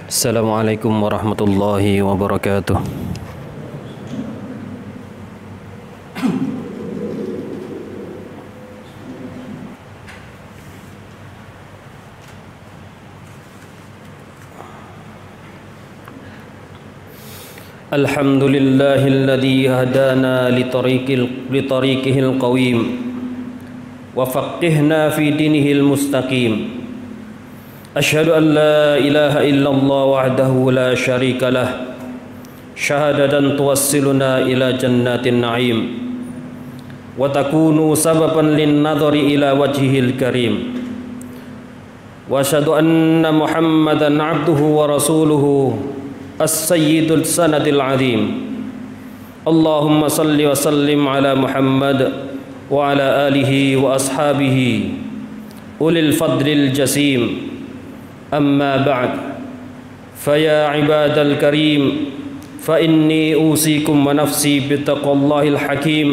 Assalamualaikum warahmatullahi wabarakatuh. Alhamdulillahilladzi hadana litariqihil qawim wa faqihna fi dinihil mustaqim. Asyhadu an la ilaha illallah wahdahu la syarika lah, syahadatan tuwassiluna ila jannatin na'im wa takunu sababan lin nadhari ila wajhihil karim. Wa asyhadu anna Muhammadan abduhu wa rasuluhu as-sayyidul sanadil azim. Allahumma salli wa sallim ala Muhammad wa ala alihi wa ashabihi ulil fadlil jasim. Amma ba'd, faya ibadal karim, fa inni usikum wa nafsi bitaqwallahil hakim,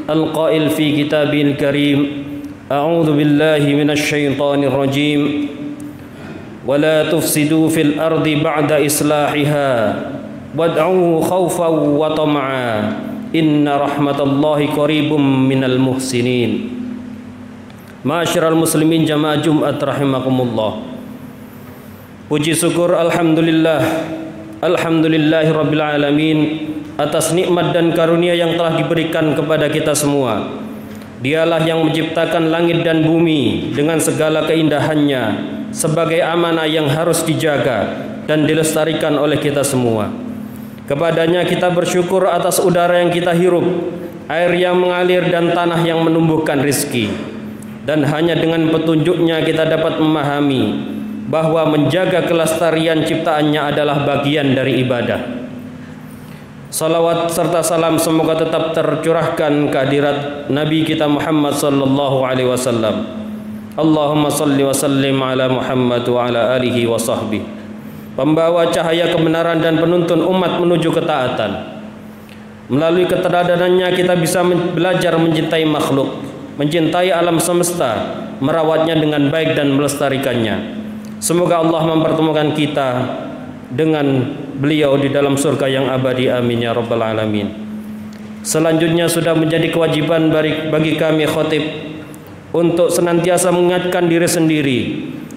alqail fi kitabil karim, a'udzu billahi minasy syaithanir rajim, wa la tufsidu fil ardi ba'da islahiha wad'u khawfan wa tam'a, inna rahmatallahi qaribum minal muhsinin. Ma'asyiral muslimin jamaah Jumat rahimakumullah. Puji syukur Alhamdulillahi Rabbil Alamin atas nikmat dan karunia yang telah diberikan kepada kita semua. Dialah yang menciptakan langit dan bumi dengan segala keindahannya sebagai amanah yang harus dijaga dan dilestarikan oleh kita semua. Kepadanya kita bersyukur atas udara yang kita hirup, air yang mengalir dan tanah yang menumbuhkan rizki. Dan hanya dengan petunjuknya kita dapat memahami bahwa menjaga kelestarian ciptaannya adalah bagian dari ibadah. Salawat serta salam semoga tetap tercurahkan kehadirat Nabi kita Muhammad sallallahu alaihi wasallam. Allahumma salli wa sallim ala Muhammad wa ala alihi wa sahbihi, pembawa cahaya kebenaran dan penuntun umat menuju ketaatan. Melalui keteladanannya kita bisa belajar mencintai makhluk, mencintai alam semesta, merawatnya dengan baik dan melestarikannya. Semoga Allah mempertemukan kita dengan beliau di dalam surga yang abadi, amin ya rabbal alamin. Selanjutnya sudah menjadi kewajiban bagi kami khatib untuk senantiasa mengingatkan diri sendiri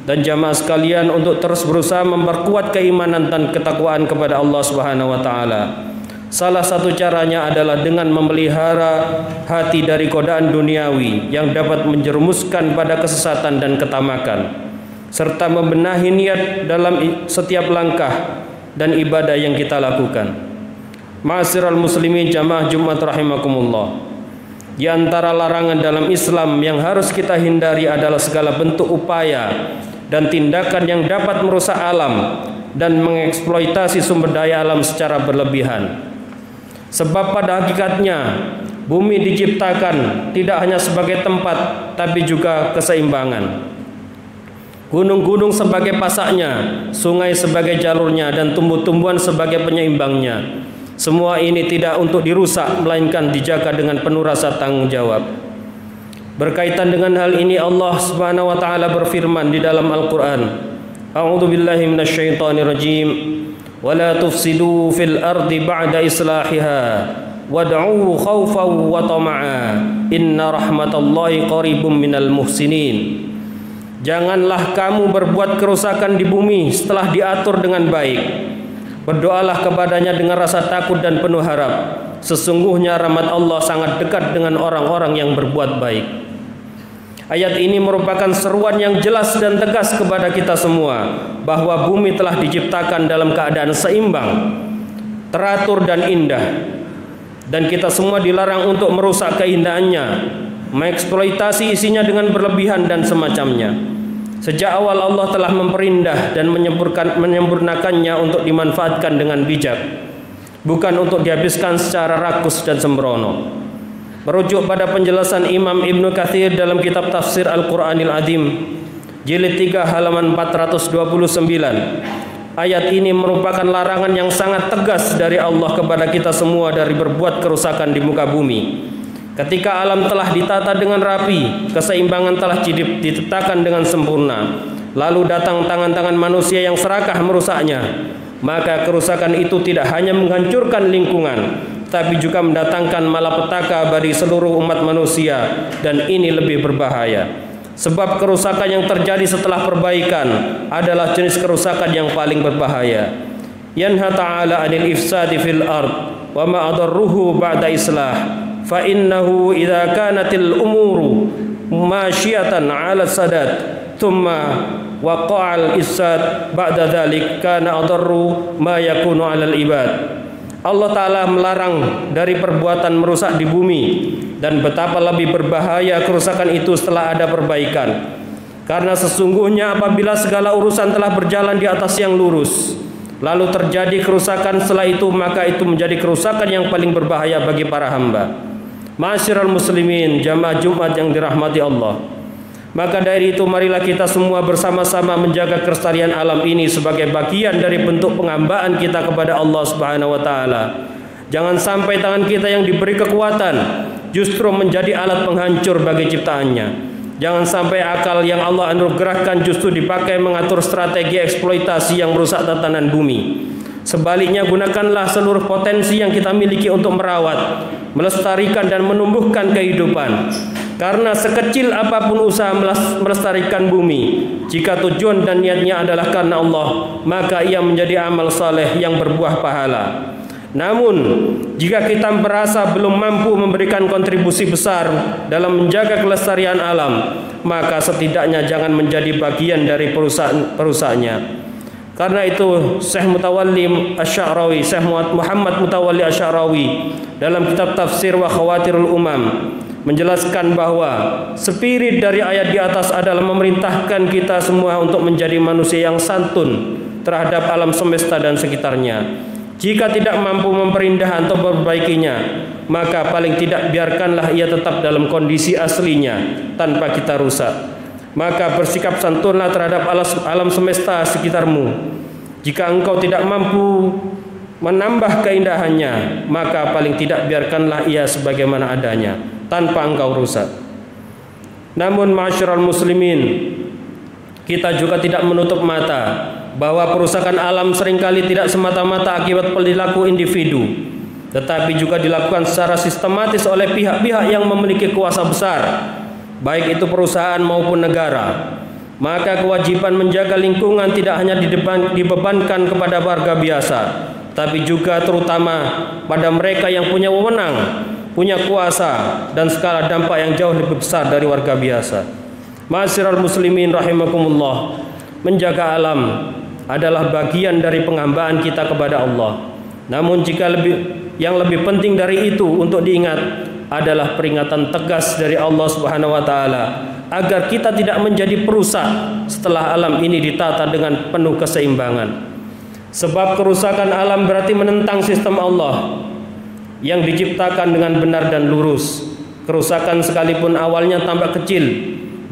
dan jamaah sekalian untuk terus berusaha memperkuat keimanan dan ketakwaan kepada Allah Subhanahu wa taala. Salah satu caranya adalah dengan memelihara hati dari godaan duniawi yang dapat menjerumuskan pada kesesatan dan ketamakan, serta membenahi niat dalam setiap langkah dan ibadah yang kita lakukan. Ma'asyiral muslimin jamaah Jumat rahimakumullah. Di antara larangan dalam Islam yang harus kita hindari adalah segala bentuk upaya dan tindakan yang dapat merusak alam dan mengeksploitasi sumber daya alam secara berlebihan. Sebab pada hakikatnya bumi diciptakan tidak hanya sebagai tempat tapi juga keseimbangan. Gunung-gunung sebagai pasaknya, sungai sebagai jalurnya, dan tumbuh-tumbuhan sebagai penyeimbangnya. Semua ini tidak untuk dirusak, melainkan dijaga dengan penuh rasa tanggung jawab. Berkaitan dengan hal ini Allah Subhanahu wa taala berfirman di dalam Al-Qur'an, A'udzu billahi minasyaitonir rajim, wa la tufsidu fil ardi ba'da islahiha wad'u khaufan wa tam'a, inna rahmatallahi qaribum minal muhsinin. Janganlah kamu berbuat kerusakan di bumi setelah diatur dengan baik. Berdoalah kepadanya dengan rasa takut dan penuh harap. Sesungguhnya rahmat Allah sangat dekat dengan orang-orang yang berbuat baik. Ayat ini merupakan seruan yang jelas dan tegas kepada kita semua bahwa bumi telah diciptakan dalam keadaan seimbang, teratur dan indah. Dan kita semua dilarang untuk merusak keindahannya, mengeksploitasi isinya dengan berlebihan dan semacamnya. Sejak awal Allah telah memperindah dan menyempurnakannya untuk dimanfaatkan dengan bijak, bukan untuk dihabiskan secara rakus dan sembrono. Merujuk pada penjelasan Imam Ibnu Katsir dalam kitab Tafsir Al-Qur'anil Azim jilid 3 halaman 429, ayat ini merupakan larangan yang sangat tegas dari Allah kepada kita semua dari berbuat kerusakan di muka bumi. Ketika alam telah ditata dengan rapi, keseimbangan telah ditetapkan dengan sempurna, lalu datang tangan-tangan manusia yang serakah merusaknya, maka kerusakan itu tidak hanya menghancurkan lingkungan, tapi juga mendatangkan malapetaka bagi seluruh umat manusia, dan ini lebih berbahaya. Sebab kerusakan yang terjadi setelah perbaikan adalah jenis kerusakan yang paling berbahaya. Yanha ta'ala 'anil ifsadi fil ard wa ma adarruhu ba'da islah, fa innahu idza kanatil umuru masyiyatan 'ala sadad thumma waqa'al ifsad ba'da dzalik kana adarru ma yakunu 'alal ibad. Allah Ta'ala melarang dari perbuatan merusak di bumi, dan betapa lebih berbahaya kerusakan itu setelah ada perbaikan. Karena sesungguhnya apabila segala urusan telah berjalan di atas yang lurus, lalu terjadi kerusakan setelah itu, maka itu menjadi kerusakan yang paling berbahaya bagi para hamba. Ma'asyiral muslimin, jamaah Jumat yang dirahmati Allah. Maka dari itu marilah kita semua bersama-sama menjaga kelestarian alam ini sebagai bagian dari bentuk penghambaan kita kepada Allah Subhanahu wa taala. Jangan sampai tangan kita yang diberi kekuatan justru menjadi alat penghancur bagi ciptaannya. Jangan sampai akal yang Allah anugerahkan justru dipakai mengatur strategi eksploitasi yang merusak tatanan bumi. Sebaliknya, gunakanlah seluruh potensi yang kita miliki untuk merawat, melestarikan dan menumbuhkan kehidupan. Karena sekecil apapun usaha melestarikan bumi, jika tujuan dan niatnya adalah karena Allah, maka ia menjadi amal saleh yang berbuah pahala. Namun, jika kita merasa belum mampu memberikan kontribusi besar dalam menjaga kelestarian alam, maka setidaknya jangan menjadi bagian dari perusaknya. Karena itu Syekh Mutawalli Asy-Sya'rawi, Syekh Muhammad Mutawalli Asy-Sya'rawi dalam kitab Tafsir wa Khawatirul Umam menjelaskan bahwa spirit dari ayat di atas adalah memerintahkan kita semua untuk menjadi manusia yang santun terhadap alam semesta dan sekitarnya. Jika tidak mampu memperindah atau memperbaikinya, maka paling tidak biarkanlah ia tetap dalam kondisi aslinya tanpa kita rusak. Maka bersikap santunlah terhadap alam semesta sekitarmu. Jika engkau tidak mampu menambah keindahannya, maka paling tidak biarkanlah ia sebagaimana adanya tanpa engkau rusak. Namun ma'asyiral muslimin, kita juga tidak menutup mata bahwa perusakan alam seringkali tidak semata-mata akibat perilaku individu, tetapi juga dilakukan secara sistematis oleh pihak-pihak yang memiliki kuasa besar, baik itu perusahaan maupun negara. Maka kewajiban menjaga lingkungan tidak hanya dibebankan kepada warga biasa, tapi juga terutama pada mereka yang punya wewenang, punya kuasa, dan skala dampak yang jauh lebih besar dari warga biasa. Ma'asyiral muslimin rahimakumullah, menjaga alam adalah bagian dari penghambaan kita kepada Allah. Namun yang lebih penting dari itu untuk diingat adalah peringatan tegas dari Allah Subhanahu wa taala agar kita tidak menjadi perusak setelah alam ini ditata dengan penuh keseimbangan. Sebab kerusakan alam berarti menentang sistem Allah yang diciptakan dengan benar dan lurus. Kerusakan sekalipun awalnya tampak kecil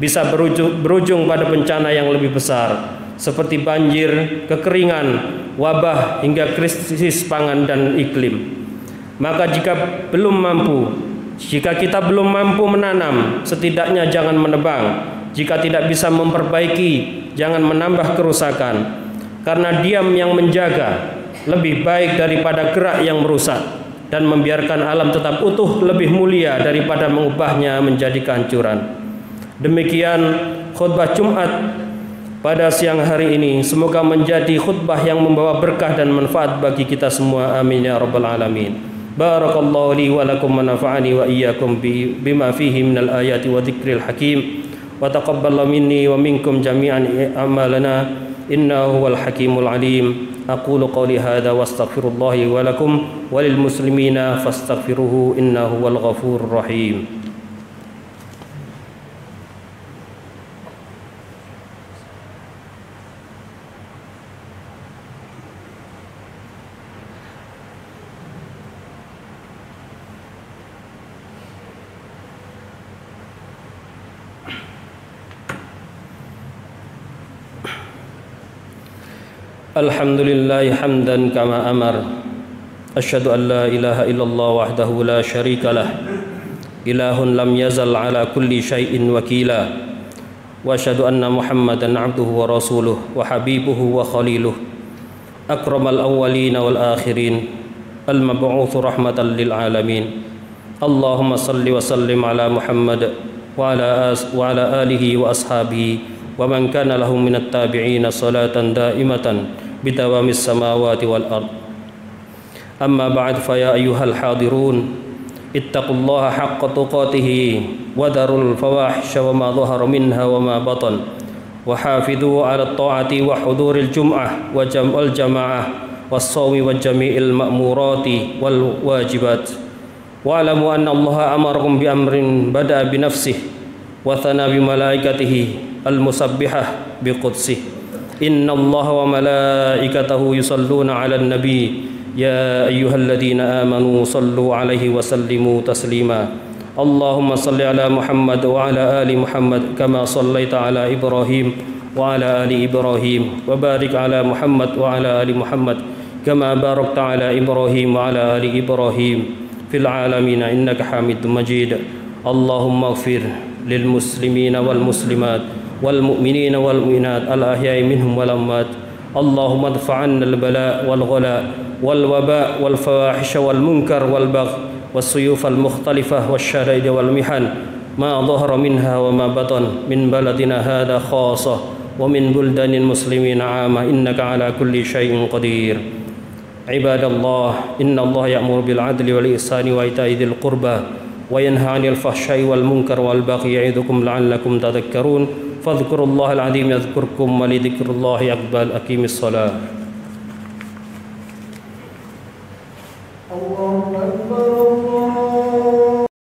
bisa berujung pada bencana yang lebih besar, seperti banjir, kekeringan, wabah, hingga krisis pangan dan iklim. Maka jika kita belum mampu menanam, setidaknya jangan menebang. Jika tidak bisa memperbaiki, jangan menambah kerusakan. Karena diam yang menjaga lebih baik daripada gerak yang merusak, dan membiarkan alam tetap utuh lebih mulia daripada mengubahnya menjadi kehancuran. Demikian khutbah Jumat pada siang hari ini. Semoga menjadi khutbah yang membawa berkah dan manfaat bagi kita semua. Amin ya rabbal alamin. Barakallahu li wa lakum wa nafa'ani wa iyyakum bima fihi minal ayati wa dzikril hakim. Wa taqabbal minni wa minkum jami'an amalana. Innahu huwal hakimul alim. Aqulu qawli hadza wa astaghfirullahi wa lakum walil muslimina fastaghfiruhu innahu huwal ghafurur rahim. Alhamdulillah hamdan kama amar. Asyhadu an la ilaha illallah wahdahu la syarika lah. Ilahun lam yazal ala kulli syai'in wakila. وأشهد أن محمدا عبده ورسوله وحبيبه وخليله أكرم الأولين والآخرين المبعوث رحمة للعالمين اللهم صل وسلم على محمد وعلى آله وأصحابه ومن كان لهم من التابعين صلاة دائمة بدوام السماوات والأرض أما بعد فيا أيها الحاضرون اتقوا الله حق تقاته وذروا الفواحش وما ظهر منها وما بطن وحافظوا على الطاعة وحضور الجمعة والجماعة والصوم وجميع المأمورات والواجبات واعلموا أن الله أمركم بأمر بدأ بنفسه وثنى بملائكته المسبحة بقدسه إن الله وملائكته يصلون على النبي يا أيها الذين آمنوا صلوا عليه وسلموا تسليما اللهم صل على محمد وعلى آل محمد كما صليت على إبراهيم وعلى آل إبراهيم وبارك على محمد وعلى آل محمد كما باركت على إبراهيم وعلى آل إبراهيم في العالمين إنك حميد مجيد اللهم اغفر للمسلمين والمسلمات والمؤمنين والمؤمنات الأحياء منهم والأموات اللهم ادفع عنا البلاء والغلاء والوباء والفواحش والمنكر والبغي والسيوف المختلفة والشدائد والمحن ما ظهر منها وما بطن من بلدنا هذا خاصة ومن بلدان المسلمين عامة إنك على كل شيء قدير عباد الله إن الله يأمر بالعدل والإحسان وإيتاء ذي القربى وينهى عن الفحشاء والمنكر والبغي يعظكم لعلكم تذكرون فاذكروا الله العظيم يذكركم ولذكر الله أكبر أقيموا الصلاة